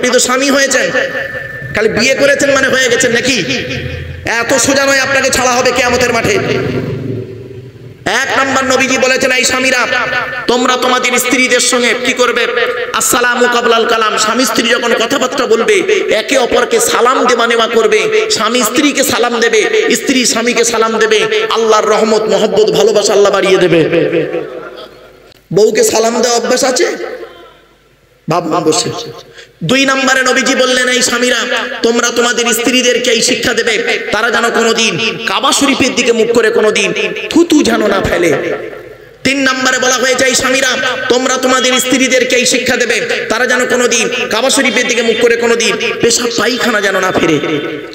আপনি তো স্বামী হয়েছেন, খালি বিয়ে করেছেন মানে হয়ে গেছেন নাকি? এত সোজা নয়, আপনাকে ছাড়া হবে কিয়ামতের মাঠে। এক নাম্বার নবীজি বলেছেন, এই স্বামীরা তোমরা তোমাদের স্ত্রীদের সঙ্গে কি করবে? আসসালামু কাবলাল কালাম। স্বামী স্ত্রী যখন কথাবার্তা বলবে একে অপরকে সালাম দেওয়া নেওয়া করবে। স্বামী স্ত্রীকে সালাম দেবে, স্ত্রী স্বামীকে সালাম দেবে। আল্লাহর রহমত, মহব্বত, ভালোবাসা আল্লাহ বাড়িয়ে দেবে। বউকে সালাম দেওয়া অভ্যাস আছে? ভাবনা বসে। দুই নম্বরে নবীজি বললেন, এই স্বামীরা তোমরা তোমাদের স্ত্রীদেরকে এই শিক্ষা দেবে তারা যেন কোনোদিন কাবা শরীফের দিকে মুখ করে কোনোদিন থুতু যেন না ফেলে। তিন নম্বরে বলা হয়েছে, এই স্বামীরা তোমরা তোমাদের স্ত্রীদেরকে এই শিক্ষা দেবে তারা যেন কোনোদিন কাবা শরীফের দিকে মুখ করে কোনোদিন পেশাব পায়খানা যেন না ফেরে।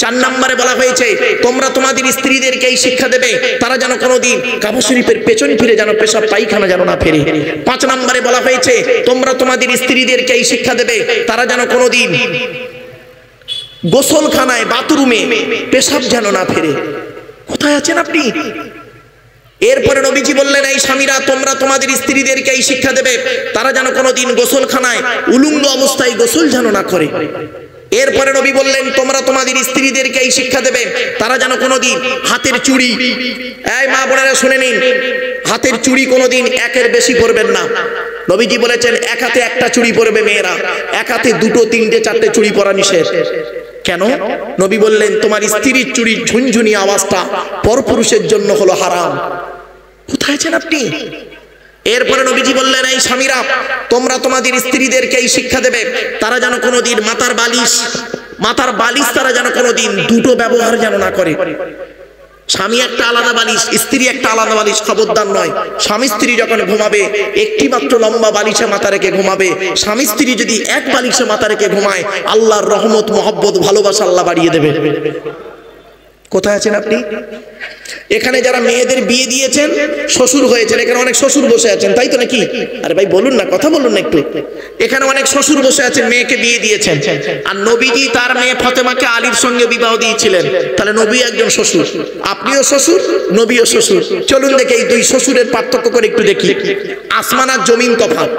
চার নম্বরে বলা হয়েছে, তোমরা তোমাদের স্ত্রীদেরকে এই শিক্ষা দেবে তারা যেন কোনোদিন কাবা শরীফের পেছন ফিরে যেন পেশাব পায়খানা যেন না ফেরে। পাঁচ নম্বরে বলা হয়েছে, তোমরা তোমাদের স্ত্রীদেরকে এই শিক্ষা দেবে তারা যেন কোনোদিন গোসলখানায় বাথরুমে পেশাব যেন না ফেরে। কোথায় আছেন আপনি? এরপরে নবীজি বললেন, এই স্বামীরা তোমরা তোমাদের স্ত্রীদেরকে এই শিক্ষা দেবে তারা যেন কোনোদিন গোসলখানায় উলঙ্গ অবস্থায় গোসল যেন না করে। এরপরে নবী বললেন, তোমরা তোমাদের স্ত্রীদেরকে এই শিক্ষা দেবে তারা যেন কোনোদিন হাতের চুড়ি, এই মা বোনেরা শুনে নিন, হাতের চুড়ি কোনোদিন একের বেশি পরবেন না। নবীজি বলেছেন, এক হাতে একটা চুড়ি পরবে মেয়েরা, এক হাতে দুটো, তিনটে, চারটে চুড়ি পরা নিষেধ। কেন? নবী বললেন, তোমার স্ত্রীর চুড়ির ঝুনঝুনি আওয়াজটা পরপুরুষের জন্য হলো হারাম। কোথায় আছেন আপনি? এরপরে নবীজি বললেন, এই স্বামীরা তোমরা তোমাদের স্ত্রীদেরকে এই শিক্ষা দেবে তারা যেন কোনোদিন মাথার বালিশ তারা যেন কোনোদিন দুটো ব্যবহার যেন না করে। স্বামী একটা আলাদা বালিশ, স্ত্রী একটা আলাদা বালিশ, খবরদার নয়। স্বামী স্ত্রী যখন ঘুমাবে একটি মাত্র লম্বা বালিশে মাথা রেখে ঘুমাবে। স্বামী স্ত্রী যদি এক বালিশে মাথা রেখে ঘুমায়, আল্লাহর রহমত, মহব্বত, ভালোবাসা আল্লাহ বাড়িয়ে দেবে। কোথায় আছেন আপনি? এখানে যারা মেয়েদের বিয়ে দিয়েছেন, শ্বশুর হয়েছেন, এখানে অনেক শ্বশুর বসে আছেন, তাই তো নাকি? আরে ভাই বলুন না, কথা বলুন না একটু। এখানে অনেক শ্বশুর বসে আছেন, মেয়েকে বিয়ে দিয়েছেন। আর নবীজি তার মেয়ে ফাতেমাকে আলীর সঙ্গে বিবাহ দিয়েছিলেন। তাহলে নবী একজন শ্বশুর, আপনিও শ্বশুর, নবীও শ্বশুর। চলুন দেখে এই দুই শ্বশুরের পার্থক্য করে একটু দেখি। আসমান আর জমিন তফাৎ।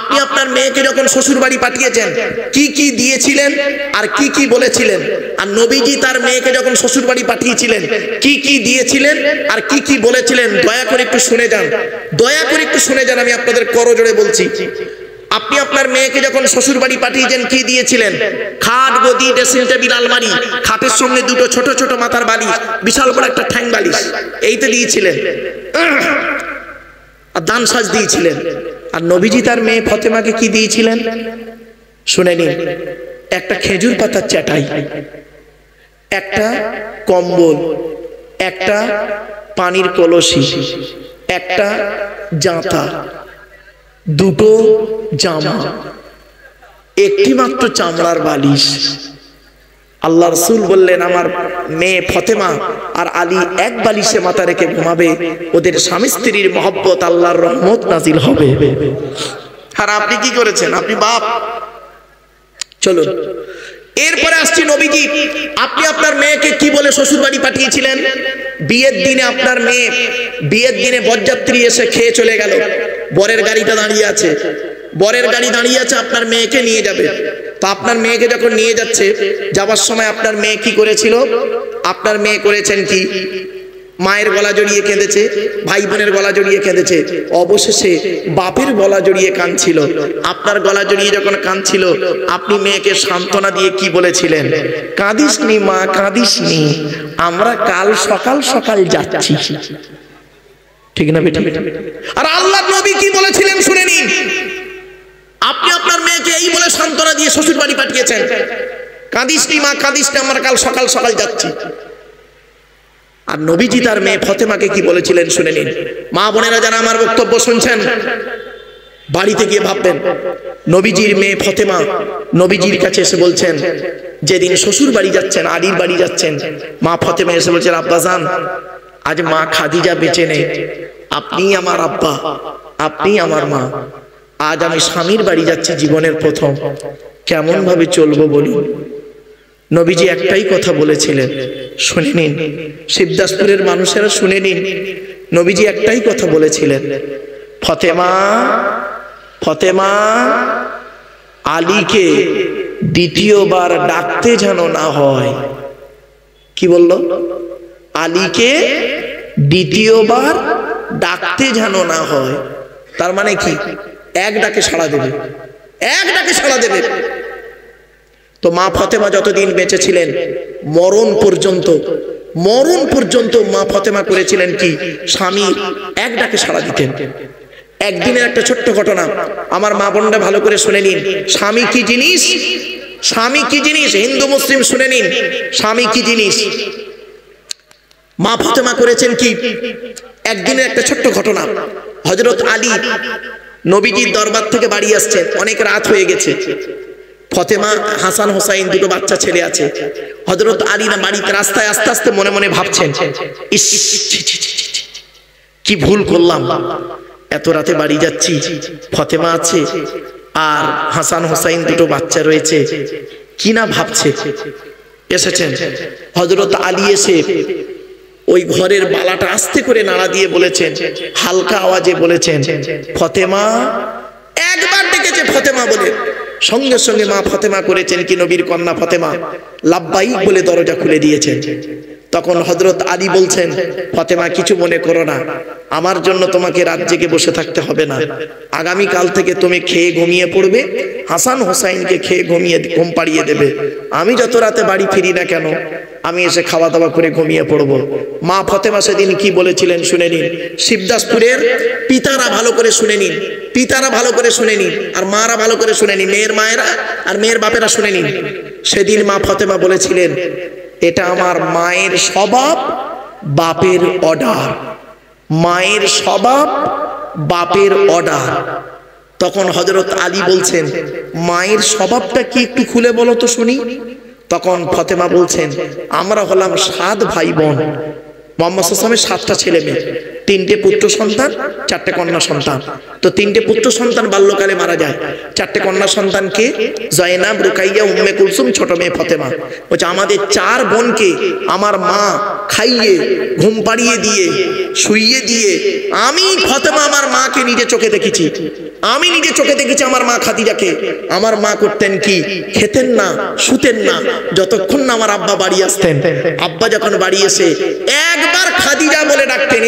আপনি আপনার মেয়েকে যখন শ্বশুর বাড়ি পাঠিয়েছেন কি কি দিয়েছিলেন আর কি কি বলেছিলেন, আর নবীজি তার মেয়েকে যখন শ্বশুর বাড়ি পাঠিয়েছিলেন কি কি দিয়েছিলেন আর কি কি বলেছিলেন, দয়া করে একটু শুনে যান, দয়া করে একটু শুনে যান, আমি আপনাদের করজোড়ে বলছি। আপনি আপনার মেয়েকে যখন শ্বশুর বাড়ি পাঠিয়েছেন কি দিয়েছিলেন? খাট, গদি, ড্রেসিং টেবিল, আলমারি, খাটের সঙ্গে দুটো ছোট ছোট মাথার বালিশ, বিশাল বড় একটা ঠ্যাং বালিশ, এইতে দিয়েছিলেন। আর দান সাজ দিয়েছিলেন। আর নবীজি তার মেয়ে ফাতেমাকে কি দিয়েছিলেন শুনে নিন। একটা খেজুর পাতার চাটাই, একটা কম্বল, একটা পানির কলসি, একটা জাঁতা, দুটো জামা, একটি মাত্র চামড়ার বালিশ। আল্লাহ রাসূল বললেন, আমার মেয়ে ফাতেমা আর আলী এক বালিশে মাথা রেখে ঘুমাবে, ওদের স্বামী স্ত্রীর মহব্বত, আল্লাহর রহমত নাজিল হবে। আর আপনি কি করেছেন? আপনি বাপ। চলুন এরপরে আসছি নবীজি, আপনি আপনার মেয়েকে কি বলে শ্বশুর বাড়ি পাঠিয়েছিলেন? বিয়ের দিনে আপনার মেয়ে, বিয়ের দিনে বরযাত্রী এসে খেয়ে চলে গেল, বরের গাড়িটা দাঁড়িয়ে আছে, বরের গাড়ি দাঁড়িয়ে আছে, আপনার মেয়েকে নিয়ে যাবে। তো আপনার মেয়েকে যখন নিয়ে যাচ্ছে, যাবার সময় আপনার মেয়ে কি করেছিল? আপনার মেয়ে করেছেন কি? মায়ের গলা জড়িয়ে কেঁদেছে, ভাই বোনের গলা জড়িয়ে কেঁদেছে, অবশেষে বাপের গলা জড়িয়ে কাঁদছিল। আপনার গলা জড়িয়ে যখন কাঁদছিল, আপনি মেয়েকে সান্ত্বনা দিয়ে কি বলেছিলেন? কাঁদিস নি মা, কাঁদিস নি, আমরা কাল সকাল সকাল যাচ্ছি। ঠিক না বেটা? আর আল্লাহর নবী কি বলেছিলেন শুনে নিন। আপনি আপনার মেয়েকে এই বলে সান্ত্বনা দিয়ে শ্বশুর বাড়ি পাঠিয়েছেন, কাঁদিস নি মা, কাঁদিস নি, আমরা কাল সকাল সকাল যাচ্ছি। আর নবীজি তার মেয়ে ফাতেমাকে কি বলেছিলেন শুনে নিন। মা বোনেরা যারা আমার বক্তব্য শুনছেন, বাড়িতে গিয়ে ভাববেন, নবীজির মেয়ে ফাতেমা নবীজির কাছে এসে বলছেন, যেদিন শ্বশুর বাড়ি যাচ্ছেন, আলীর বাড়ি যাচ্ছেন, মা ফাতেমা এসে বলছেন, আব্বাজান আজ মা খাদিজা বেঁচে নেই, আপনি আমার আব্বা, আপনি আমার মা, আজ আমি স্বামীর বাড়ি যাচ্ছি জীবনের প্রথম, কেমন ভাবে চলবো বলুন? নবীজি একটাই কথা বলেছিলেন, শুনে নিন, শিবদাসপুরের মানুষেরা শুনে নিন। নবীজি একটাই কথা বলেছিলেন, ফাতেমা, ফাতেমা আলীকে দ্বিতীয়বার ডাকতে যেন না হয়। কি বলল? আলীকে দ্বিতীয়বার ডাকতে যেন না হয়। তার মানে কি? এক ডাকে সাড়া দেবে, এক ডাকে সাড়া দেবে। তো মা ফাতেমা যতদিন বেঁচে ছিলেন, মরণ পর্যন্ত মা ফাতেমা করেছিলেন কি? স্বামী এক ডাকে সাড়া দিতেন। একদিনের একটা ছোট্ট ঘটনা আমার মা বোনরা ভালো করে শুনে নিন। স্বামী কি জিনিস, স্বামী কি জিনিস, হিন্দু মুসলিম শুনে নিন স্বামী কি জিনিস। মা ফাতেমা করেছেন কি? একদিনের একটা ছোট্ট ঘটনা। হযরত আলী নবীজির দরবার থেকে বাড়ি আসছেন, অনেক রাত হয়ে গেছে। ফাতেমা, হাসান হোসাইন দুটো বাচ্চা ছেলে আছে। হযরত আলী না বাড়িতে রাস্তায় আস্তে আস্তে মনে মনে ভাবছেন, ইস কি ভুল করলাম, এত রাতে বাড়ি যাচ্ছি, ফাতেমা আছে আর হাসান হোসাইন দুটো বাচ্চা রয়েছে, কি না ভাবছে। এসেছেন হযরত আলী, এসে ওই ঘরের বালাটা আস্তে করে নাড়া দিয়ে বলেছেন, হালকা আওয়াজে বলেছেন, ফাতেমা। একবার ডেকেছে ফাতেমা বলে, সঙ্গে সঙ্গে মা ফাতেমা করেছেন কি? নবীর কন্যা ফাতেমা লাব্বাইক বলে দরজা খুলে দিয়েছেন। তখন হযরত আলী বলছেন, ফাতেমা কিছু মনে করো না, আমার জন্য তোমাকে রাত জেগে বসে থাকতে হবে না। আগামী কাল থেকে তুমি খেয়ে ঘুমিয়ে পড়বে, হাসান হোসাইনকে খেয়ে ঘুমিয়ে ঘুম পাড়িয়ে দেবে। আমি যত রাতে বাড়ি ফিরি না কেন, আমি এসে খাওয়া দাওয়া করে ঘুমিয়ে পড়বো। মা ফাতেমা সেদিন কি বলেছিলেন শুনে নিন। শিবদাসপুরের পিতারা ভালো করে শুনে নিন, পিতারা ভালো করে শুনে নিন, আর মারা ভালো করে শুনে নিন, মেয়ের মায়েরা আর মেয়ের বাপেরা শুনে নিন। সেদিন মা ফাতেমা বলেছিলেন, এটা আমার মায়ের স্বভাব, বাপের অর্ডার। মায়ের স্বভাব, বাপের অর্ডার। তখন হযরত আলী বলছেন, মায়ের স্বভাবটা কি একটু খুলে বলো তো শুনি। তখন ফাতেমা বলছেন, আমরা হলাম 7 ভাই বোন। মুহাম্মদ সাল্লাল্লাহু আলাইহি ওয়াসাল্লামের 7টা ছেলে মেয়ে, 3টে পুত্র সন্তান, 4টে কন্যা সন্তান। তো 3টে পুত্র সন্তান বাল্যকালে মারা যায়, 4টে কন্যা সন্তানকে জয়নাব, রুকাইয়া, উম্মে কুলসুম, ছোট মেয়ে ফাতেমা। বলছে আমাদের 4 বোনকে আমার মা খাইয়ে ঘুম পাড়িয়ে দিয়ে শুইয়ে দিয়ে, আমি ফাতেমা আমার মাকে নিজে চোখে দেখেছি, আমি নিজে চোখে দেখেছি আমার মা খাদিজাকে। আমার মা করতেন কি? খেতেন না, শুতেন না যতক্ষণ না আমার আব্বা বাড়ি আসতেন। আব্বা যখন বাড়ি এসে একবার খাদিজা বলে ডাকতেন,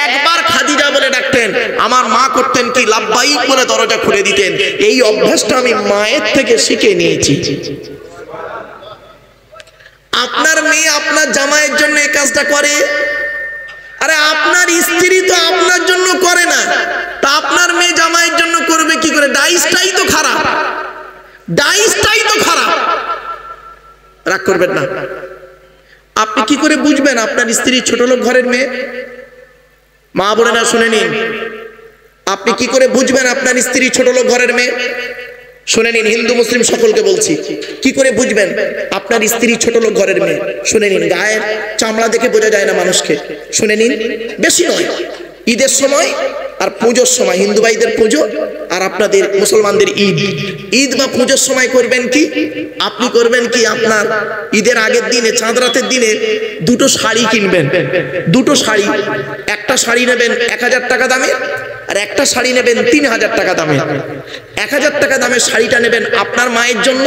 একবার খাদিজা বলে ডাকতেন, আমার মা করতেন কি? লাব্বাইক বলে দরজা খুলে দিতেন। এই অভ্যাসটা আমি মায়ের থেকে শিখে নিয়েছি। আপনার মেয়ে আপনার জামাইয়ের জন্য এই কাজটা করে, আরে আপনার স্ত্রী তো আপনার জন্য করে না, তা আপনার মেয়ে জামাইয়ের জন্য করবে কি করে? ডাইসটাই তো খারাপ, ডাইসটাই তো খারাপ। রাগ করবেন না। আপনি কি করে বুঝবেন আপনার স্ত্রী ছোট লোক ঘরের মেয়ে? মা বোনেরা শুনে নিন, আপনি কি করে বুঝবেন আপনার স্ত্রী ছোট লোক ঘরের মেয়ে? শুনে নিন, হিন্দু মুসলিম সকলকে বলছি, কি করে বুঝবেন আপনার স্ত্রী ছোট লোক ঘরের মেয়ে? শুনে নিন, গায়ের চামড়া দেখে বোঝা যায় না মানুষকে। শুনে নিন, বেশি নয়, ঈদের সময় আর পুজোর সময়, হিন্দু ভাইদের পুজো আর আপনাদের মুসলমানদের ঈদ, ঈদ বা পুজোর সময় করবেন কি? আপনি করবেন কি? আপনার ঈদের আগের দিনে, চাঁদ রাতের দিনে 2টো শাড়ি কিনবেন। 2টো শাড়ি, একটা শাড়ি নেবেন 1000 টাকা দামে, আর একটা শাড়ি নেবেন 3000 টাকা দামে। 1000 টাকা দামের শাড়িটা নেবেন আপনার মায়ের জন্য,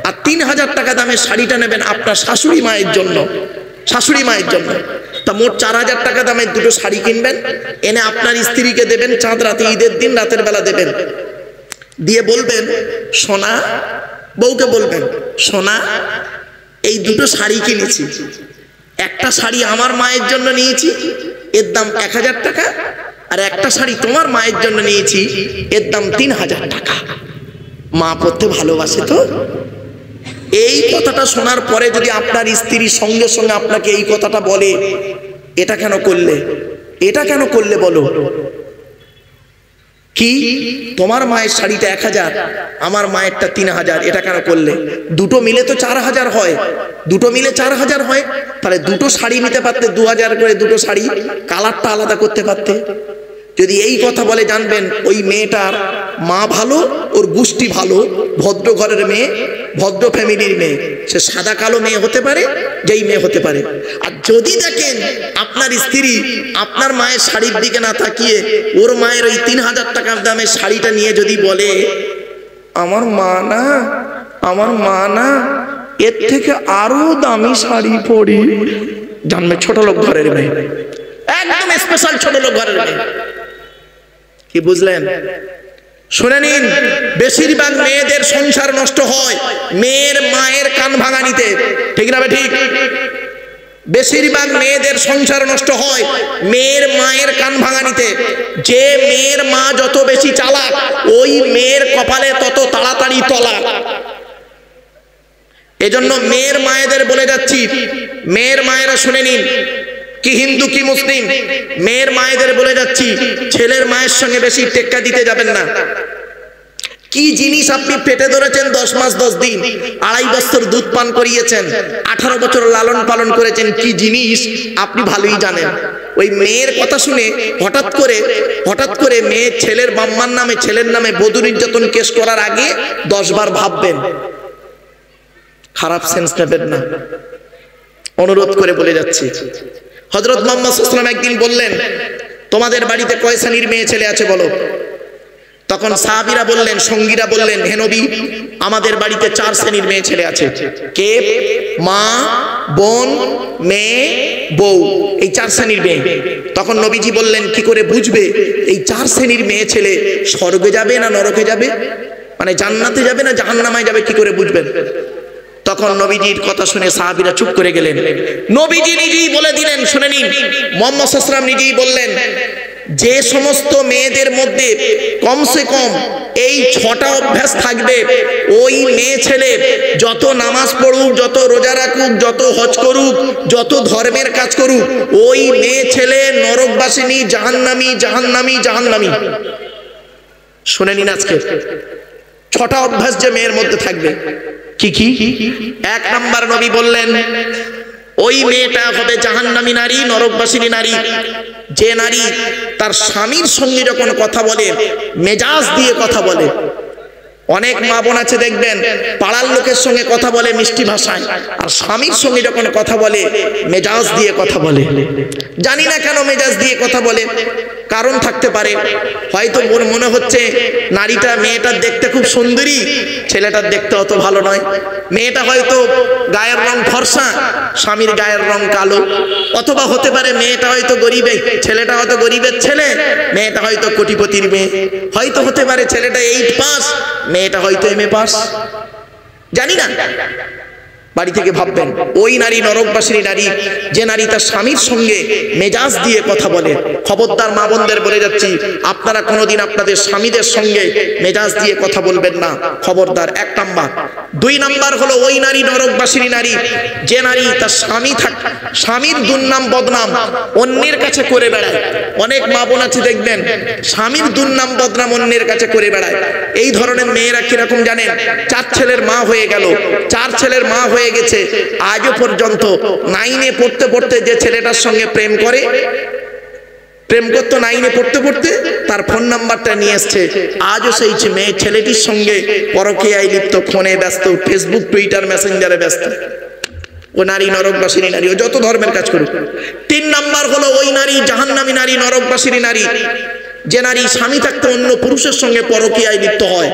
আর 3000 টাকা দামের শাড়িটা নেবেন আপনার শাশুড়ি মায়ের জন্য, শাশুড়ি মায়ের জন্য। তা মোট 4000 টাকা দামের 2টো শাড়ি কিনবেন, এনে আপনার স্ত্রীকে দেবেন চাঁদ রাতে, ঈদের দিন রাতের বেলা দেবেন। দিয়ে বলবেন, সোনা, বউকে বলবেন, সোনা এই 2টো শাড়ি কিনেছি, একটা শাড়ি আমার মায়ের জন্য নিয়েছি, এর দাম 1000 টাকা, আর একটা শাড়ি তোমার মায়ের জন্য নিয়েছি, এর দাম 3000 টাকা। মা পড়তে ভালোবাসে তো। এই কথাটা শোনার পরে যদি আপনার স্ত্রী সঙ্গে সঙ্গে আপনাকে এই কথাটা বলে, এটা কেন করলে, এটা কেন করলে বলো, কি তোমার মায়ের শাড়িটা 1000, আমার মায়েরটা 3000, এটা কেন করলে? 2টো মিলে তো 4000 হয়, 2টো মিলে 4000 হয়। তাহলে 2টো শাড়ি নিতে পারতে, 2000 করে 2টো শাড়ি, কালারটা আলাদা করতে পারতে। যদি এই কথা বলে, জানবেন ওই মেয়েটার মা ভালো, ওর গোষ্ঠী ভালো, ভদ্র ঘরের মেয়ে, ভদ্র ফ্যামিলির মেয়ে। সে সাদা কালো মেয়ে হতে পারে, যেই মেয়ে হতে পারে। আর যদি দেখেন আপনার স্ত্রী আপনার মায়ের শাড়ির দিকে না তাকিয়ে ওর মায়ের ওই 3000 টাকার দামের শাড়িটা নিয়ে যদি বলে, আমার মা না এর থেকে আরো দামি শাড়ি পরি। জানবে ছোট লোক ঘরের মেয়ে, একদম স্পেশাল ছোট লোক ঘরের মেয়ে। কি বুঝলেন? শুনে নিন, বেশিরভাগ মেয়েদের সংসার নষ্ট হয় মেয়ের মায়ের কান ভাঙানিতে। ঠিক না ঠিক? বেশিরভাগ মেয়েদের সংসার নষ্ট হয় মেয়ের মায়ের কান ভাঙানিতে। যে মেয়ের মা যত বেশি চালাক, ওই মেয়ের কপালে তত তাড়াতাড়ি তলাক। এজন্য মেয়ের মায়েদের বলে যাচ্ছি, মেয়ের মায়েরা শুনে নিন, কি হিন্দু কি মুসলিম, মেয়ের মায়েদের বলে যাচ্ছি, ছেলের মায়ের সঙ্গে বেশি টেক্কা দিতে যাবেন না। কি জিনিস আপনি পেটে ধরেছেন 10 মাস 10 দিন, 2.5 বছর দুধ পান করিয়েছেন, 18 বছর লালন পালন করেছেন, কি জিনিস আপনি ভালোই জানেন। ওই মেয়ের কথা শুনে হঠাৎ করে মেয়ে ছেলের বাম্মার নামে, ছেলের নামে বধূ নির্যাতন কেস করার আগে 10 বার ভাববেন। খারাপ সেন্স নেবেন না, অনুরোধ করে বলে যাচ্ছি। হযরত মুহাম্মদ সাল্লাল্লাহু আলাইহি ওয়াসাল্লাম একদিন বললেন, তোমাদের বাড়িতে কয় শ্রেণীর মেয়ে ছেলে আছে বলো? তখন সাহাবীরা বললেন, সঙ্গীরা বললেন, হে নবী, আমাদের বাড়িতে 4 শ্রেণীর মেয়ে ছেলে আছে। কে? মা, বোন, মেয়ে, বউ, এই 4 শ্রেণীর মেয়ে। তখন নবীজি বললেন, কি করে বুঝবে এই 4 শ্রেণীর মেয়ে ছেলে স্বর্গে যাবে না নরকে যাবে, মানে জান্নাতে যাবে না জাহান্নামে যাবে, কি করে বুঝবেন? তখন নবীজির কথা শুনে সাহাবীরা চুপ করে গেলেন। নবীজি নিজেই বলে দিলেন, শুনে নিন, মুহাম্মদ সাল্লাল্লাহু আলাইহি ওয়াসাল্লাম নিজেই বললেন, যে সমস্ত মেয়েদের মধ্যে কমসে কম এই 6টা অভ্যাস থাকবে, ওই মেয়ে ছেলে যত নামাজ পড়ুক, যত রোজা রাখুক, যত হজ করুক, যত ধর্মের কাজ করুক, ওই মেয়ে ছেলে নরকবাসিনী, জাহান্নামী, জাহান্নামী, জাহান্নামী। শুনে নিন, আজকে 6টা অভ্যাস যে মেয়ের মধ্যে থাকবে। কি কি? 1 নাম্বার নবী বললেন, ওই মেয়েটা হবে জাহান্নামী নারী, নরকবাসিনী নারী, যে নারী তার স্বামীর সঙ্গে যখন কথা বলে মেজাজ দিয়ে কথা বলে। অনেক মা বোন আছে দেখবেন, পাড়ার লোকের সঙ্গে কথা বলে মিষ্টি ভাষায়, আর স্বামীর সঙ্গে যখন কথা বলে মেজাজ দিয়ে কথা বলে। জানি না কেন মেজাজ দিয়ে কথা বলে, কারণ থাকতে পারে। হয়তো মনে হচ্ছে নারীটা, মেয়েটা দেখতে খুব সুন্দরী, ছেলেটার দেখতে অত ভালো নয়। মেয়েটা হয়তো গায়ের রং ফর্সা, স্বামীর গায়ের রং কালো। অথবা হতে পারে মেয়েটা হয়তো গরিবের, ছেলেটা হয়তো গরিবের ছেলে, মেয়েটা হয়তো কোটিপতির মেয়ে। হয়তো হতে পারে ছেলেটা 8 পাস, মেয়েটা হয়তো MA পাস। জানি না, বাড়ি থেকে ভাববেন। ওই নারী নরকবাসিনী নারী, যে নারী তার স্বামীর সঙ্গে মেজাজ দিয়ে কথা বলে। খবরদার মা বোনদের বলে যাচ্ছি, আপনারা কোনোদিন আপনাদের স্বামীদের সঙ্গে মেজাজ দিয়ে কথা বলবেন না, খবরদার। 1 নাম্বার। 2 নাম্বার হলো ওই নারী নরকবাসিনী নারী, যে নারী তার স্বামীর দুর্নাম বদনাম অন্যের কাছে করে বেড়ায়। অনেক মা বোন আছে দেখবেন, স্বামীর দুর্নাম বদনাম অন্যের কাছে করে বেড়ায়। এই ধরনের মেয়েরা কিরকম জানেন? 4 ছেলের মা হয়ে গেল, 4 ছেলের মা হয়ে গেছে, আজও পর্যন্ত 9-এ পড়তে পড়তে যে ছেলেটার সঙ্গে প্রেম করতো, 9-এ পড়তে পড়তে তার ফোন নাম্বারটা নিয়ে এসছে। আজও সেই মেয়ে ছেলেটির সঙ্গে পরকীয়ায় লিপ্ত, ফোনে ব্যস্ত, ফেসবুক, টুইটার, মেসেঞ্জারে ব্যস্ত। ও নারী নরকবাসিনী নারী, ও যত ধর্মের কাজ করুক। 3 নাম্বার হলো ওই নারী জাহান্নামী নারী, নরকবাসিনী নারী, যে নারী স্বামী থাকতে অন্য পুরুষের সঙ্গে পরকীয়ায় লিপ্ত হয়।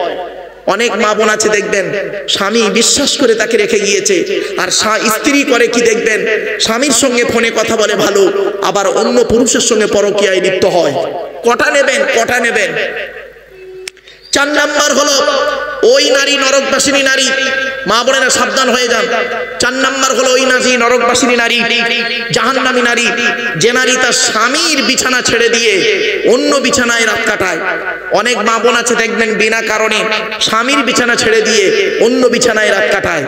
অনেক মা বোন আছে দেখবেন, স্বামী বিশ্বাস করে তাকে রেখে গিয়েছে, আর স্ত্রী করে কি দেখবেন, স্বামীর সঙ্গে ফোনে কথা বলে ভালো, আবার অন্য পুরুষের সঙ্গে পরকীয়ায় লিপ্ত হয়। কটা নেবেন? 4 নাম্বার হলো ওই নারী নরকবাসিনী নারী, মা বোনেরা সাবধান হয়ে যান। 4 নাম্বার হলো ওই নারী নরকবাসিনী নারী, জাহান্নামী নারী, যে নারী তার স্বামীর বিছানা ছেড়ে দিয়ে অন্য বিছানায় রাত কাটায়। অনেক মা বোন আছে দেখবেন, বিনা কারণে স্বামীর বিছানা ছেড়ে দিয়ে অন্য বিছানায় রাত কাটায়।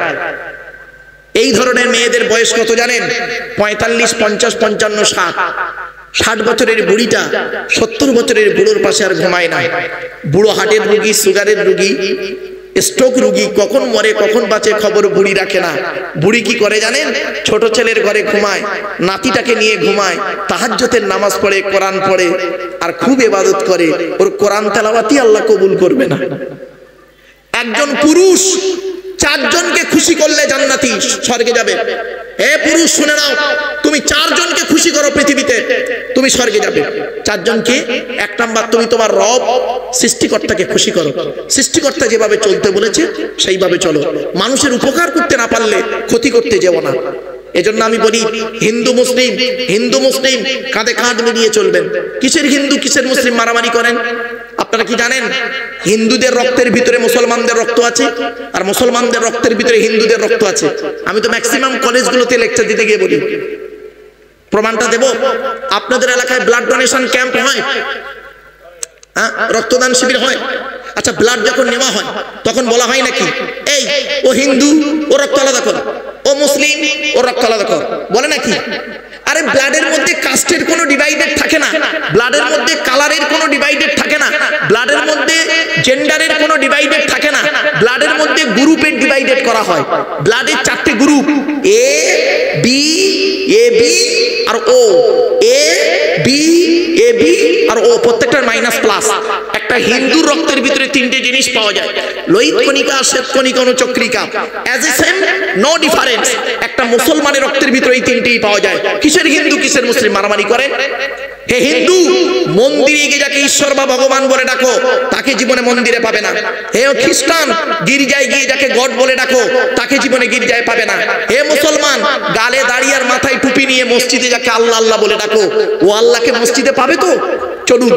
এই ধরনের মেয়েদের বয়স কত জানেন? 45, 50, 55, 60। 60 বছরের বুড়িটা 70 বছরের বুড়োর পাশে আর ঘুমায় না। বুড়ো হার্টের রোগী, সুগারের রোগী, স্ট্রোক রোগী, কখন মরে কখন বাঁচে খবর বুড়ি রাখে না। বুড়ি কি করে জানেন? ছোট ছেলের ঘরে ঘুমায়, নাতিটাকে নিয়ে ঘুমায়, তাহাজ্জুদের নামাজ পড়ে, কোরআন পড়ে, আর খুব ইবাদত করে। ওর কোরআন তেলাওয়াতই আল্লাহ কবুল করবে না। একজন পুরুষ 4 জনকে খুশি করলে জান্নাতি, স্বর্গে যাবে। হে পুরুষ শুনে নাও, তুমি 4 জনকে খুশি করো পৃথিবীতে, তুমি স্বর্গে যাবে। 4 জনকে, 1 নাম্বার তুমি তোমার রব সৃষ্টিকর্তাকে খুশি করো, সৃষ্টিকর্তা যেভাবে চলতে বলেছে সেইভাবে চলো, মানুষের উপকার করতে না পারলে ক্ষতি করতে যেও না। এজন্য আমি বলি হিন্দু মুসলিম কাঁধে কাঁধ মিলিয়ে চলবেন। কিসের হিন্দু কিসের মুসলিম মারামারি করেন? আপনারা কি জানেন হিন্দুদের রক্তের ভিতরে মুসলমানদের রক্ত আছে, আর মুসলমানদের রক্তের ভিতরে হিন্দুদের রক্ত আছে? আমি তো ম্যাক্সিমাম কলেজগুলোতে লেকচার দিতে গিয়ে বলি, প্রমাণটা দেব। আপনাদের এলাকায় ব্লাড ডোনেশন ক্যাম্প হয়, রক্তদান শিবির হয়। আচ্ছা, ব্লাড যখন নেওয়া হয় তখন বলা হয় নাকি এই ও হিন্দু ও রক্ত আলাদা কর, ও মুসলিম ও রক্ত আলাদা কর, বলে নাকি? আরে ব্লাডের মধ্যে কাস্টের কোনো ডিভাইডেড থাকে না, ব্লাডের মধ্যে কালারের কোনো ডিভাইডেড থাকে না, ব্লাডের মধ্যে জেন্ডারের কোনো ডিভাইডেড থাকে না, ব্লাডের মধ্যে গ্রুপের ডিভাইডেড করা হয়। ব্লাডের 4টে group, A B R O, A B আর ও, প্রত্যেকটার মাইনাস প্লাস। একটা হিন্দুর রক্তের ভিতরে 3টে জিনিস পাওয়া যায়, লোহিত কণিকা, শ্বেত কণিকা, অনুচক্রিকা, as a same no difference. একটা মুসলমানের রক্তের ভিতরে এই 3টেই পাওয়া যায়। কিসের হিন্দু কিসের মুসলিম মারামারি করেন? হে হিন্দু, মন্দিরে গিয়ে যাকে ঈশ্বর বা ভগবান বলে ডাকো তাকে জীবনে মন্দিরে পাবে না। হে খ্রিস্টান, গির্জায় গিয়ে যাকে গড বলে ডাকো তাকে জীবনে গির্জায় পাবে না। হে মুসলমান, গালে দাড়ি আর মাথায় টুপি নিয়ে মসজিদে যাকে আল্লাহ আল্লাহ বলে ডাকো ও আল্লাহকে মসজিদে পাবে তো? চলুন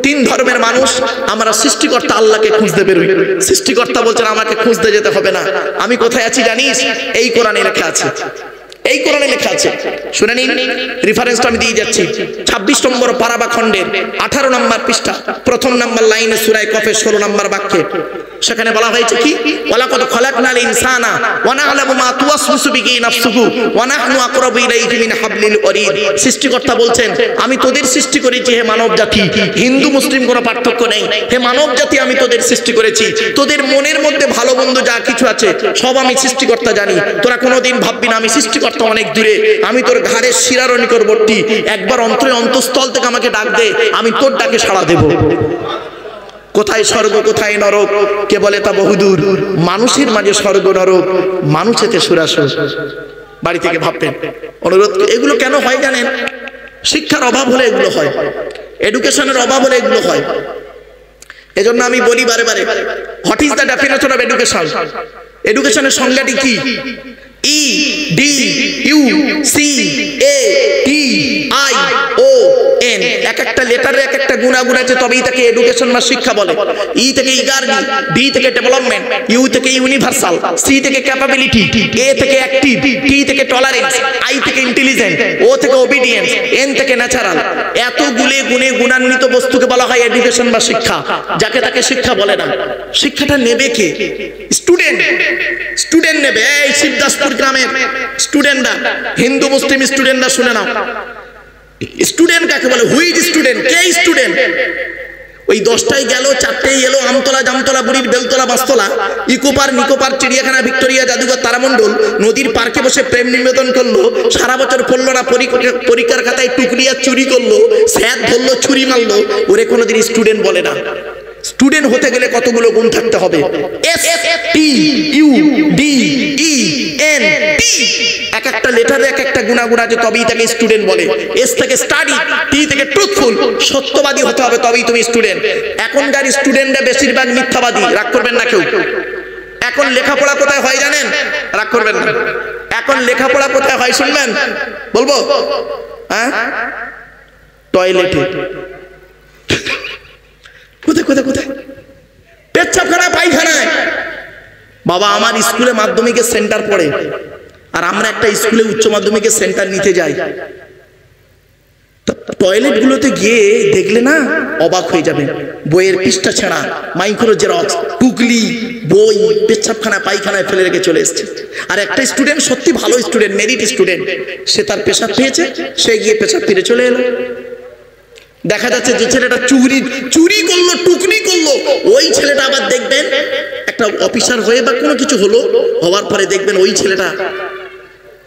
3 ধর্মের মানুষ আমরা সৃষ্টিকর্তা আল্লাহকে খুঁজতে বেরোই। সৃষ্টিকর্তা বলছেন আমাকে খুঁজতে যেতে হবে না, আমি কোথায় আছি জানিস? এই কোরআনে লেখা আছে, এই কোরআনে লেখা আছে, শুনে নিন। রেফারেন্সটা আমি দিয়ে যাচ্ছি। 26 নম্বর পারা বা খণ্ডের 18 নম্বর পৃষ্ঠা, 1ম নম্বর লাইনে সূরা কফের 16 নম্বর বাক্যে সেখানে বলা হয়েছে কি, ওয়ালাকাদ খালাকনাল ইনসানা ওয়া না'লামু মা তুওয়াসওয়িসু বিহি নাফসুহু ওয়া নাহনু আকরাবু ইলাইহি মিন হাবলিল ওয়ারিদ। সৃষ্টিকর্তা বলছেন আমি তোদের সৃষ্টি করেছি হে মানব জাতি, হিন্দু মুসলিম কোনো পার্থক্য নেই, হে মানব জাতি আমি তোদের সৃষ্টি করেছি, তোদের মনের মধ্যে ভালো মন্দ যা কিছু আছে সব আমি সৃষ্টিকর্তা জানি। তোরা কোনোদিন ভাববি না আমি সৃষ্টিকর্তা অনেক দূরে, আমি তোর ঘাড়ের শিরার নিকটবর্তী। একবার অন্তরে অন্তঃস্থল থেকে আমাকে ডাক দে, আমি তোর ডাকে সাড়া দেব। কোথায় স্বর্গ কোথায় নরক কে বলে তা বহুদূর, মানুষের মাঝে স্বর্গ নরক, মানুষেতে সুরাসুর। বাড়ি থেকে ভাবতেন অনুরোধ। এগুলো কেন হয় জানেন? শিক্ষার অভাব হলে এগুলো হয়, এডুকেশনের অভাব হলে এগুলো হয়। এজন্য আমি বলি বারে বারে, what is the definition of education? এডুকেশনের সংজ্ঞাটি কি? EDUCATION, এক একটা লেটারের এক একটা গুণাগুণ আছে, তবেই তাকে এডুকেশন বা শিক্ষা বলে। ই থেকে ইগার্জি, বি থেকে ডেভেলপমেন্ট, ইউ থেকে ইউনিভার্সাল, সি থেকে ক্যাপাবিলিটি, এ থেকে অ্যাক্টিভ, টি থেকে টলারেন্স, আই থেকে ইন্টেলিজেন্ট, ও থেকে ওবিডিয়েন্স, এন থেকে ন্যাচারাল। এত গুণে গুণান্বিত বস্তুকে বলা হয় এডুকেশন বা শিক্ষা, যাকে তাকে শিক্ষা বলে না। শিক্ষাটা নেবে কে? স্টুডেন্ট নেবে। এই শিবদাসপুর গ্রামের স্টুডেন্টরা, হিন্দু মুসলিম স্টুডেন্টরা শুনে নাও, স্টুডেন্ট কাকে বলে? Who's student? কে স্টুডেন্ট? ওই 10টায় গেল, 4টেই এলো, আমতলা জামতলা বুড়ির বেলতলা বাসতলা, ইকোপার নিকোপার, চিড়িয়াখানা, ভিক্টোরিয়া, জাদুঘর, তারামণ্ডল, নদীর পার্কে বসে প্রেম নিবেদন করলো, সারা বছর পড়লো না, পরীক্ষার খাতায় টুকরিয়া চুরি করলো, স্যার ধরলো, ছুরি মারলো, ওরে কোনোদিন স্টুডেন্ট বলে না। স্টুডেন্ট হতে গেলে কতগুলো গুণ থাকতে হবে? STUDENT, এক একটা লেটারে এক একটা গুণাগুণ আছে, তবেই তাকে স্টুডেন্ট বলে। এস থেকে স্টাডি, টি থেকে ট্রুথফুল, সত্যবাদী হতে হবে, তবেই তুমি স্টুডেন্ট। এখনকার স্টুডেন্টরা বেশিরভাগ মিথ্যাবাদী, রাগ করবেন না কেউ। এখন লেখাপড়া কোথায় হয় জানেন? রাগ করবেন না। এখন লেখাপড়া কোথায় হয় শুনবেন? বলবো? হ্যাঁ, টয়লেটে। কোথায় কোথায় কোথায়? পেচ্ছাপখানায়, পায়খানায়। বাবা, আমার স্কুলে মাধ্যমিকের সেন্টার পড়ে, আর আমরা একটা স্কুলে উচ্চ মাধ্যমিকের সেন্টার নিতে যাই। টয়লেট গুলোতে গিয়ে দেখলে না অবাক হয়ে যাবেন। বইয়ের পৃষ্ঠা ছেঁড়া, মাইক্রো জেরক্স, টুকলি, বই পেচ্ছাপখানা পায়খানায় ফেলে রেখে চলে এসছে। আর একটা স্টুডেন্ট, সত্যি ভালো স্টুডেন্ট, মেরিট স্টুডেন্ট, সে তার পেশাব পেয়েছে, সে গিয়ে পেশাব ফিরে চলে এলো। দেখা যাচ্ছে যে ছেলেটা চুরি করলো, টুকরি করলো, ওই ছেলেটা আবার দেখবেন একটা অফিসার হয়ে বা কোনো কিছু হলো, হওয়ার পরে দেখবেন ওই ছেলেটা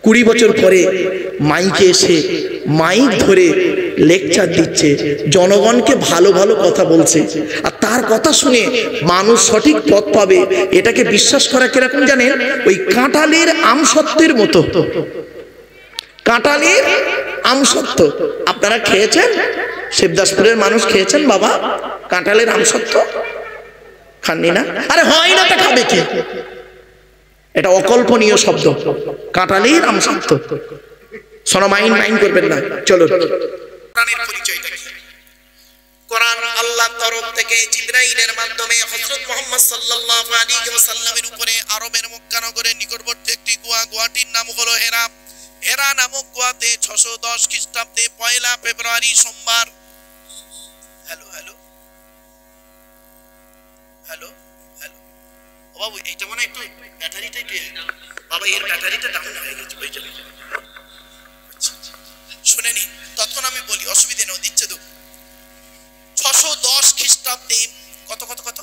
20 বছর পরে মাইকে এসে মাইক ধরে লেকচার দিচ্ছে, জনগণকে ভালো ভালো কথা বলছে। আর তার কথা শুনে মানুষ সঠিক পথ পাবে, এটাকে বিশ্বাস করা কিরকম জানেন? ওই কাঁঠালের আমসত্ত্বের মতো। কাঁঠালের আমসত্ব আপনারা খেয়েছেন? শিবদাসপুরের মানুষ খেয়েছেন বাবা কাঁঠালের আমসত্ব? খাননি না? আরে হয় না তা খাবে কি? এটা অকল্পনীয় শব্দ, কাঁঠালের আমসত্ব। শোনো, মাইন্ড করবেন না। চলো, কোরআনের পরিচয়টা কি? কোরআন আল্লাহর তরফ থেকে জিবরাইলের মাধ্যমে হযরত মুহাম্মদ সাল্লাল্লাহু আলাইহি ওয়াসাল্লামের উপরে আরবের মক্কা নগরের নিকটবর্তী একটি গুয়াটির নাম হলো হেরা। হেরা নামক গুয়াতে 610 খ্রিস্টাব্দে 1 ফেব্রুয়ারি সোমবার। হ্যালো হ্যালো হ্যালো হ্যালো ও বাবু, এইটা মনে একটু ব্যাটারিটা একটু বাবা, এর ব্যাটারিটা ডাউন হয়ে গেছে ওই জন্য। শুনে নি, ততক্ষণ আমি বলি, অসুবিধা নেই, দিচ্ছে তো। 610 খ্রিস্টাব্দে কত কত কত,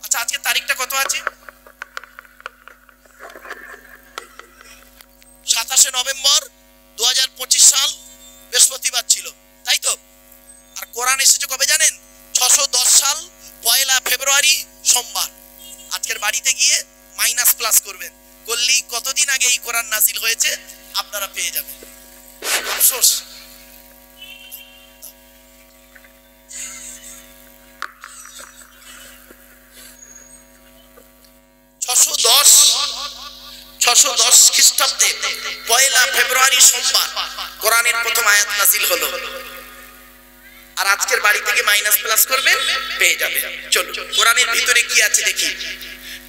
আচ্ছা আজকে তারিখটা কত আছে? 27 নভেম্বর 2025 সাল, বৃহস্পতিবার ছিল, তাই তো? আর কোরআন এসেছে কবে জানেন? 610 সাল 1 ফেব্রুয়ারি সোমবার। আজকের বাড়িতে গিয়ে মাইনাস প্লাস করবেন, করলেই কতদিন আগে এই কোরআন নাজিল হয়েছে আপনারা পেয়ে যাবেন। আফসোস, 610 খ্রিস্টাব্দে 1 ফেব্রুয়ারি সোমবার কোরআনের প্রথম আয়াত নাজিল হলো। আর আজকের বাড়ি থেকে মাইনাস প্লাস করবেন, পেয়ে যাবেন। চলো, কোরআনের ভিতরে কি আছে দেখি।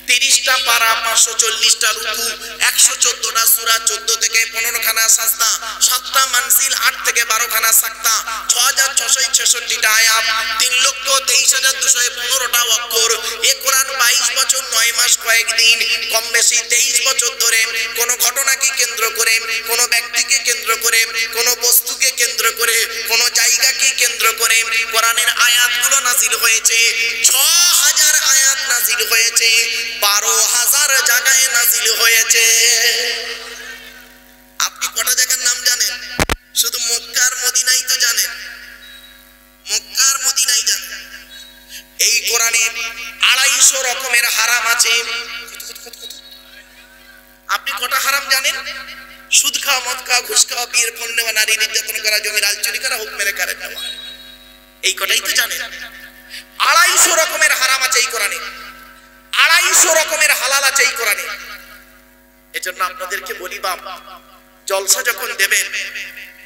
30টা পারা, 540টা রুকু, 114টা সূরা, 14 থেকে 15 খানা সাজদা, 7টা মানজিল, 8 থেকে 12 খানা সাকতা, 6666টা আয়াত, 3,23,215টা অক্ষর। এই কোরআন 22 বছর 9 মাস কয়েকদিন, কম বেশি 23 বছর ধরে কোন ঘটনাকে কেন্দ্র করে, কোন ব্যক্তিকে কেন্দ্র করে, কোন বস্তুকে কেন্দ্র করে, কোন জায়গাকে কেন্দ্র করে কোরআনের আয়াতগুলো নাজিল হয়েছে। 6000 আয়াত নাজিল হয়েছে, 12,000 জায়গায় নাজিল হয়েছে। আপনি কটা জায়গার নাম জানেন? শুধু মক্কার মদিনাই তো জানেন, মক্কার মদিনাই জানেন। এই কোরআনে 250 রকমের হারাম আছে। আপনি কটা হারাম জানেন? সুদ খাওয়া, মদ খাওয়া, ঘুষ খাওয়া, বিয়ের পণ নেওয়া, নারী নির্যাতন করা, জমির আল চুরি করা, হুক মেরে কারেন্ট নেওয়া, এই কটাই তো জানেন। 250 রকমের হারাম আছে এই কোরআনে, 250 রকমের হালাল আছে এই কোরআনে। এজন্য আপনাদেরকে বলি, বাপ জলসা যখন দেবেন,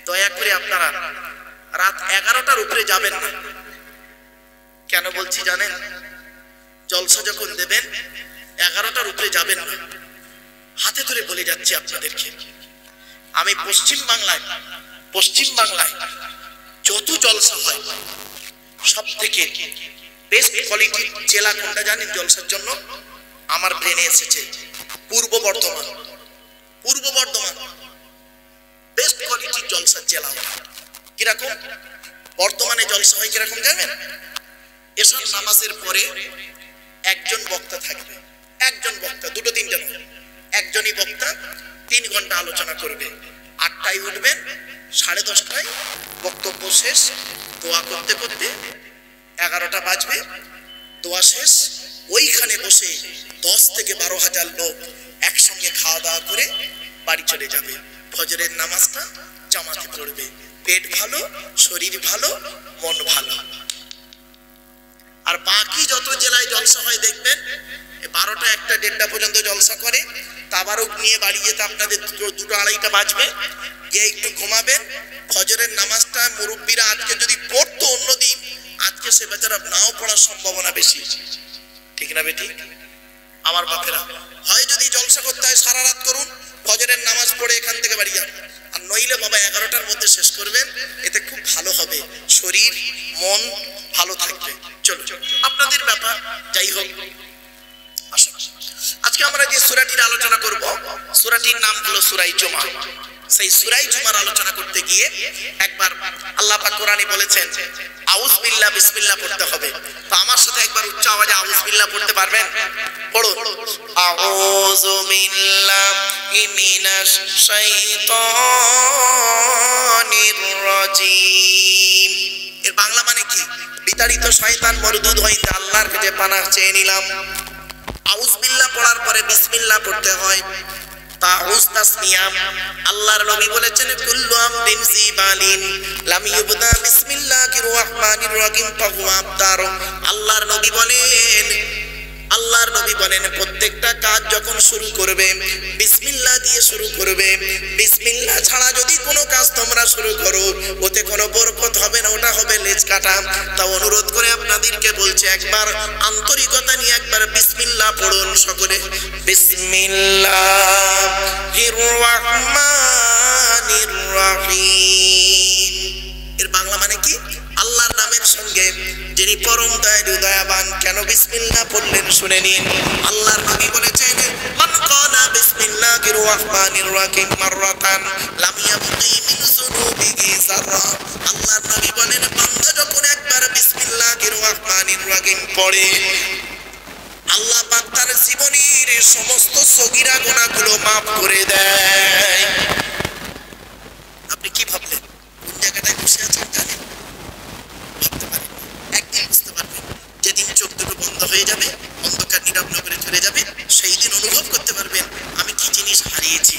দয়া করে আপনারা রাত 11টার উপরে যাবেন না। কেন বলছি জানেন? জলসা যখন দেবেন 11টার উপরে যাবেন না। হাতে ধরে বলে যাচ্ছি আপনাদেরকে, আমি পশ্চিম বাংলায় যত জলসা হয় সব থেকে বেস্ট কোয়ালিটির জেলা কোনটা জানেন জলসার জন্য? আমার ব্রেনে এসেছে পূর্ব বর্ধমান। বেস্ট কোয়ালিটির জলসার জেলা। কিরকম? বর্তমানে জলসা হয় কিরকম জানেন? এসব নামাজের পরে একজন বক্তা থাকবে, একজন বক্তা, দুটো তিনটা নয়, একজনই বক্তা 3 ঘন্টা আলোচনা করবে। 8টায় উঠবেন, 10:30টায় বক্তব্য শেষ, দোয়া করতে করতে 11টা বাজবে, দোয়া শেষ। ওইখানে বসে 10 থেকে 12,000 লোক একসঙ্গে খাওয়া দাওয়া করে বাড়ি চলে যাবে। ফজরের নামাজটা জামাতে পড়বে। পেট ভালো, শরীর ভালো, মন ভালো। আর বাকি যত জেলায় জলসা হয় দেখবেন 12টা, 1টা, 1:30টা পর্যন্ত জলসা করে। তাবারুক নিয়ে বাড়ি যেতে আপনাদের 2টা 2:30টা বাজবে। গিয়ে একটু ঘুমাবেন। ফজরের নামাজটা মুরব্বীরা আজকে যদি পড়তো অন্যদিন, আজকে সে বেচারা নাও পড়ার সম্ভাবনা বেশি। ঠিক না বেটি? আমার বাপেরা, হয় যদি জলসা করতে হয় সারা রাত করুন, ফজরের নামাজ পড়ে এখান থেকে বাড়ি যান। আর নইলে বাবা 11টার মধ্যে শেষ করবেন, এতে খুব ভালো হবে, শরীর মন ভালো থাকবে। চলো, আপনাদের ব্যাপার যাই হোক। আজকে আমরা যে সূরাটির আলোচনা করব, সূরাটির নাম হলো সূরা জুমা। সেই সূরা জুমার আলোচনা করতে গিয়ে একবার আল্লাহ পাক কোরআনে বলেছেন আউযু বিল্লাহ বিসমিল্লাহ পড়তে হবে। তো আমার সাথে একবার উচ্চ আওয়াজে আউযু বিল্লাহ পড়তে পারবেন? পড়ুন, আউযু বিল্লাহি মিনাশ শাইতানির রাজীম। এর বাংলা মানে কি? বিতাড়িত শয়তান মরদুদ হইতে আল্লাহর কাছে পানাহ চেয়ে নিলাম। আউযু বিল্লাহ পড়ার পরে বিসমিল্লাহ পড়তে হয়। তাউস তাসমিয়া। আল্লাহর নবী বলেছেন কুল্লু আমরিন জিবালিন লাম ইউবদা বিসমিল্লাহির রহমানির রহিম ফাহুয়া আবতার। আল্লাহর নবী বলেন প্রত্যেকটা কাজ যখন শুরু করবে বিসমিল্লাহ দিয়ে শুরু করবে। বিসমিল্লাহ ছাড়া যদি কোনো কাজ তোমরা শুরু করো ওতে কোনো বরকত হবে না, ওটা হবে লেজ কাটা। তা অনুরোধ করে আপনাদেরকে বলছে একবার আন্তরিকতা নিয়ে একবার বিসমিল্লাহ পড়ুন সকলে। বিসমিল্লাহির রহমানির রহিম। এর বাংলা মানে কি? আল্লাহর নামের সঙ্গে যিনি পরম দয়ালু দয়াবান। কেন বিসমিল্লাহ পড়লেন শুনে নিন। আল্লাহর নবী বলেছেন মান ক্বালা বিসমিল্লাহির রহমানির রহিম মাররাতান লাম ইয়াবকি মিন যুনুবিহি যাররা। আল্লাহর নবী বলেন বান্দা যখন একবার বিসমিল্লাহির রহমানির রহিম পড়ে আল্লাহ পাক তার জীবনের সমস্ত সগীরা গুনাহগুলো maaf করে দেয়। আপনি কি ভাবলেন? কোন জায়গাটায় বসে আছেন জানেন? ভাবতে পারেন। একদিন বুঝতে পারবেন, যেদিন চোখ দুটো বন্ধ হয়ে যাবে, অন্ধকার নীরব নগরে চলে যাবে, সেই দিন অনুভব করতে পারবেন আমি কি জিনিস হারিয়েছি।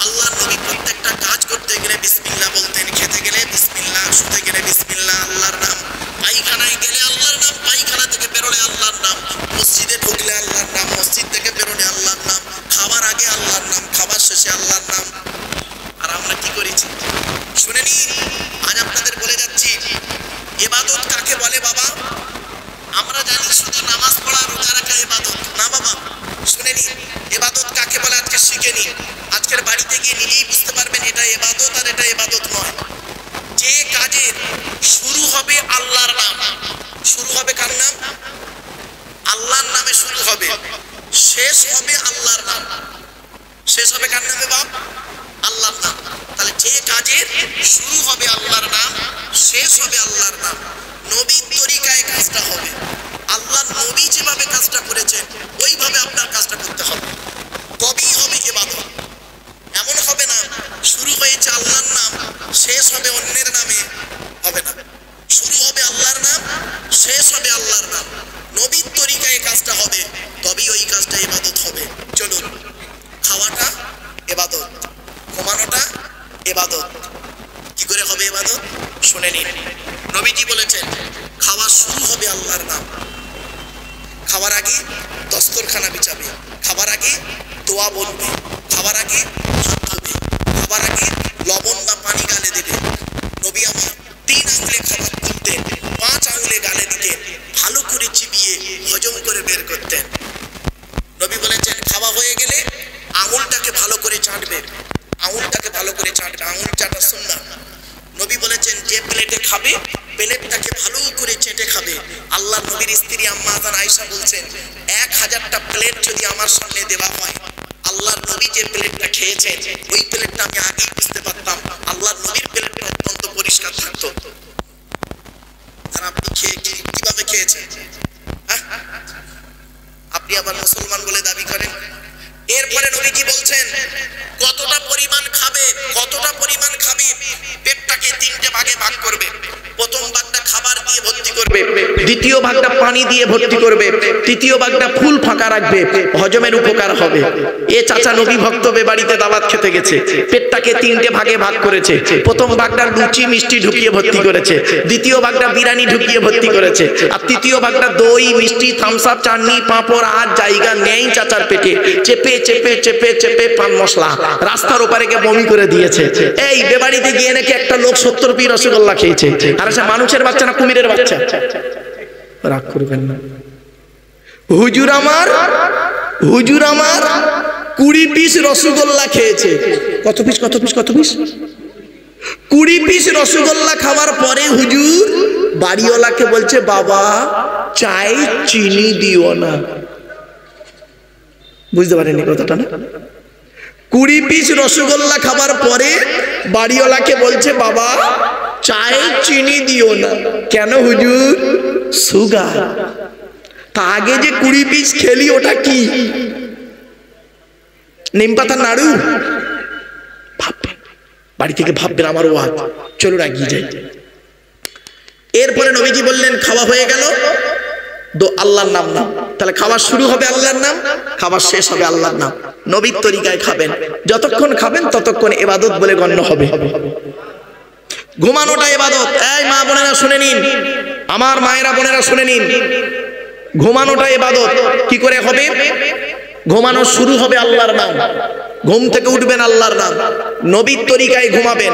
আল্লাহর নবী প্রত্যেকটা কাজ করতে গেলে বিসমিল্লাহ বলতেন, খেতে গেলে বিসমিল্লাহ, শুতে গেলে বিসমিল্লাহ, আল্লাহর নাম, পায়খানায় গেলে আল্লাহর নাম, পায়খানা থেকে বেরোলে আল্লাহর নাম, মসজিদে ঢুকলে আল্লাহর নাম, মসজিদ থেকে বেরোলে আল্লাহর নাম, খাবার আগে আল্লাহর নাম, খাবার শেষে আল্লাহর নাম। আর আমরা কি করেছি শুনে নিন। আজ আপনাদের বলে যাচ্ছি ইবাদত কাকে বলে বাবা। আমরা জানি শুধু নামাজ পড়া রোজা রাখা ইবাদত না বাবা। শুনে নিন ইবাদত কাকে বলে আজকে শিখে নিন। আজকের বাড়িতে গিয়ে নিজেই বুঝতে পারবেন এটা ইবাদত আর এটা ইবাদত নয়। যে কাজের শুরু হবে আল্লাহর নাম, শুরু হবে কার নাম? আল্লাহর নামে শুরু হবে, শেষ হবে আল্লাহর নাম। শেষ হবে কার নামে বাপ? আল্লাহর নাম। তাহলে যে কাজের শুরু হবে আল্লাহর নাম, শেষ হবে আল্লাহর নাম, নবীর তরিকায় কাজটা হবে। আল্লাহর নবী যেভাবে কাজটা করেছেন ওইভাবে আপনার কাজটা করতে হবে, তবেই হবে ইবাদত। এমন হবে না শুরু হয়েছে আল্লাহর নাম, শেষ হবে অন্যের নামে, হবে না। শুরু হবে আল্লাহর নাম, শেষ হবে আল্লাহর নাম, নবীর তরিকায় কাজটা হবে, তবেই ওই কাজটা ইবাদত হবে। চলুন, খাওয়াটা ইবাদত, ঘুমানোটা ইবাদত। কি করে হবে ইবাদত শুনে নিন। নবীজি বলেছেন খাওয়া শুরু হবে আল্লাহর নাম। খাওয়ার আগে দস্তরখানা বিছাবে, খাবার আগে দোয়া বলবে, খাবার আগে হাত ধোবে, খাবার আগে লবণ বা পানি গালে দেবে। নবী আমার 3 আঙুলে খাবার তুলতেন, 5 আঙুলে গালে দিতেন, ভালো করে চিবিয়ে হজম করে বের করতেন। নবী বলেছেন খাওয়া হয়ে গেলে আঙুলটাকে ভালো করে চাটবে, আঙুলটাকে ভালো করে চাটবে, আঙুল চাটা সুন্নাত। নবী বলেছেন যে প্লেটে খাবে প্লেটটাকে ভালো করে চেটে খাবে। আল্লাহ নবীর স্ত্রী আম্মা জান আয়েশা বলছেন 1000টা প্লেট যদি আমার সামনে দেওয়া হয়, আল্লাহ নবী যে প্লেটটা খেয়েছেন ওই প্লেটটা আমি আগেই বুঝতে পারতাম আল্লাহ নবীর প্লেটটা অত্যন্ত পরিষ্কার থাকতো। আর আপনি খেয়ে কিভাবে খেয়েছেন? আপনি আবার মুসলমান বলে দাবি করেন। এরপরে নবীজি বলছেন কতটা পরিমাণ খাবে, কতটা পরিমাণ খাবে, পেটটাকে 3টে ভাগে ভাগ করবে। প্রথম ভাগটা খাবার দিয়ে ভর্তি করবে, দ্বিতীয় ভাগটা পানি দিয়ে ভর্তি করবে, তৃতীয় ভাগটা ফুল ফাঁকা রাখবে, হজমের উপকার হবে। এ চাচা নবী ভক্ত বাড়িতে দাওয়াত খেতে গেছে, পেটটাকে 3টে ভাগে ভাগ করেছে। প্রথম ভাগটা লুচি মিষ্টি ঢুকিয়ে ভর্তি করেছে, দ্বিতীয় ভাগটা বিরিয়ানি ঢুকিয়ে ভর্তি করেছে, আর তৃতীয় ভাগটা দই মিষ্টি থামস আপ চাটনি পাঁপড়। আর জায়গা নেই চাচার পেটে, চেপে চেপে চেপে চেপে পান মশলা রাস্তার ওপারে গিয়ে বমি করে দিয়েছে। এই বেবাড়িতে গিয়ে নাকি একটা লোক 70 পিস রসগোল্লা খেয়েছে। আর সে মানুষের বাচ্চা না কুমিরের বাচ্চা? রাগ করবেন না। হুজুর আমার 20 পিস রসগোল্লা খেয়েছে। কত পিস? 20 পিস রসগোল্লা খাওয়ার পরে হুজুর বাড়িওয়ালাকে বলছে বাবা চাই চিনি দিও না। বুঝতে পারেননি কথাটা না? 20 পিস রসগোল্লা খাবার পরে বাড়িওয়ালাকে বলছে বাবা চায়ে চিনি দিও না। কেন হুজুর? সুগার। তা আগে যে 20 পিস খেলি ওটা কি? নিম পাতার নাড়ু? ভাববেন, বাড়ি থেকে ভাববেন আমার ওয়াজ। চলুন এগিয়ে যাই। এরপরে নবীজি বললেন খাওয়া হয়ে গেল, আল্লাহর নাম না। তাহলে খাবার শুরু হবে আল্লাহর নাম, খাবার শেষ হবে আল্লাহর নাম। নবীর তরিকায় খাবেন, যতক্ষণ খাবেন ততক্ষণ ইবাদত বলে গণ্য হবে। ঘুমানোটা ইবাদত। এই মা বোনেরা শুনে নিন, আমার মায়েরা বোনেরা শুনে নিন, ঘুমানোটা ইবাদত। কি করে হবে? ঘুমানো শুরু হবে আল্লাহর নাম, ঘুম থেকে উঠবেন আল্লাহর নাম, নবীর তরিকায় ঘুমাবেন।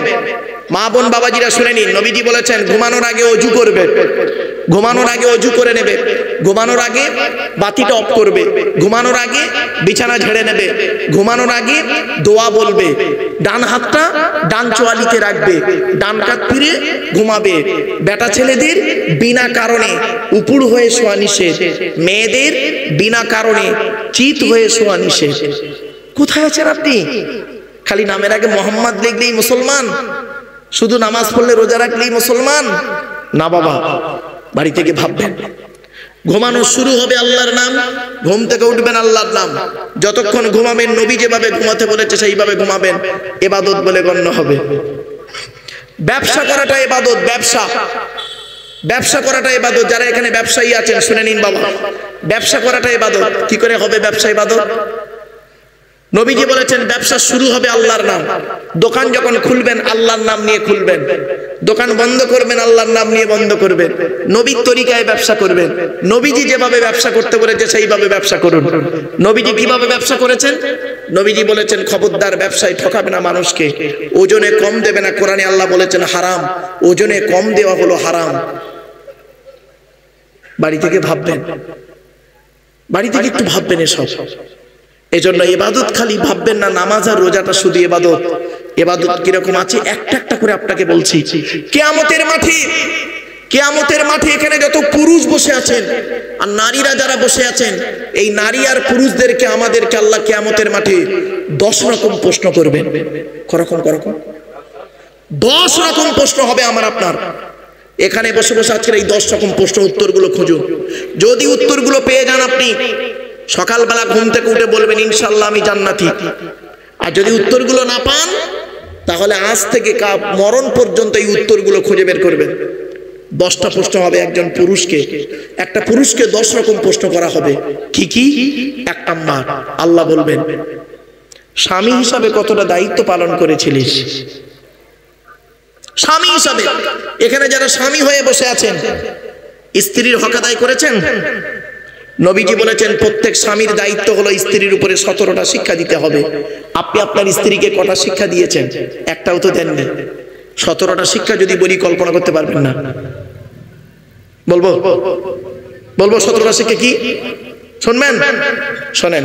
মা বোন বাবাজিরা শুনে নিন, নবীজি বলেছেন ঘুমানোর আগে অজু করবে, ঘুমানোর আগে অজু করে নেবে, ঘুমানোর আগে বাতিটা অফ করবে, ঘুমানোর আগে বিছানা ঝেড়ে নেবে, ঘুমানোর আগে দোয়া বলবে, ডান হাতটা ডান চোয়ালিতে রাখবে, ডান কাত ফিরে ঘুমাবে। বেটা ছেলেদের বিনা কারণে উপুড় হয়ে শোয়া নিষেধ, মেয়েদের বিনা কারণে চিত হয়ে শোয়া নিষেধ। কোথায় আছেন আপনি? খালি নামের আগে মোহাম্মদ লিখলেই মুসলমান, শুধু নামাজ পড়লে রোজা রাখলেই মুসলমান না বাবা। বাড়ি থেকে ভাববেন, ঘুমানো শুরু হবে আল্লাহর নাম, ঘুম থেকে উঠবেন আল্লাহর নাম, যতক্ষণ ঘুমাবেন নবী যেভাবে ঘুমাতে বলেছে সেইভাবে ঘুমাবেন, ইবাদত বলে গণ্য হবে। ব্যবসা করাটা ইবাদত, ব্যবসা ব্যবসা করাটা ইবাদত। যারা এখানে ব্যবসায়ী আছেন শুনে নিন বাবা, ব্যবসা করাটা ইবাদত। কি করে হবে ব্যবসা ইবাদত? নবীজি বলেছেন ব্যবসা শুরু হবে আল্লাহর নাম, দোকান যখন খুলবেন আল্লাহর নাম নিয়ে খুলবেন, দোকান বন্ধ করবেন আল্লাহর নাম নিয়ে বন্ধ করবেন, নবীর তরিকায় ব্যবসা করবেন। নবীজি যেভাবে ব্যবসা করতে বলেছে সেইভাবে ব্যবসা করুন। নবীজি কিভাবে ব্যবসা করেছেন? নবীজি বলেছেন খবরদার ব্যবসায় ঠকাবে না মানুষকে, ওজনে কম দেবে না। কোরআনে আল্লাহ বলেছেন হারাম, ওজনে কম দেওয়া হলো হারাম। বাড়ি থেকে ভাববেন, বাড়ি থেকে একটু ভাববেন এসব। এজন্য ইবাদত খালি ভাববেন না নামাজ আর রোজাটা শুধু ইবাদত। ইবাদত কিরকম আছে একটা একটা করে আপনাকে বলছি। কিয়ামতের মাঠে, কিয়ামতের মাঠে এখানে যত পুরুষ বসে আছেন আর নারীরা যারা বসে আছেন, এই নারী আর পুরুষদেরকে আমাদেরকে আল্লাহ কিয়ামতের মাঠে 10 রকম প্রশ্ন করবেন। করকম 10 রকম প্রশ্ন হবে আমার আপনার। এখানে বসে বসে আজকের এই 10 রকম প্রশ্ন উত্তরগুলো খুঁজুন। যদি উত্তরগুলো পেয়ে যান আপনি সকালবেলা ঘুম থেকে উঠে বলবেন ইনশাআল্লাহ আমি জান্নাতি। আর যদি উত্তরগুলো না পান তাহলে আজ থেকে মরণ পর্যন্ত এই উত্তরগুলো খুঁজে বের করবেন। 10টা প্রশ্ন হবে একজন পুরুষকে, একটা পুরুষকে 10 রকম প্রশ্ন করা হবে। কি কি? 1 নাম্বার আল্লাহ বলবেন স্বামী হিসাবে কতটা দায়িত্ব পালন করেছিলিস। স্বামী হিসাবে, এখানে যারা স্বামী হয়ে বসে আছেন স্ত্রীর হক আদায় করেছেন? নবীজি বলেছেন প্রত্যেক স্বামীর দায়িত্ব হলো স্ত্রীর উপরে 17টা শিক্ষা দিতে হবে। আপনি আপনার স্ত্রীকে কটা শিক্ষা দিয়েছেন? একটাও তো দেননি। 17টা শিক্ষা যদি বলি কল্পনা করতে পারবেন না। বলবো 17টা শিক্ষা কি? শুনবেন? শোনেন।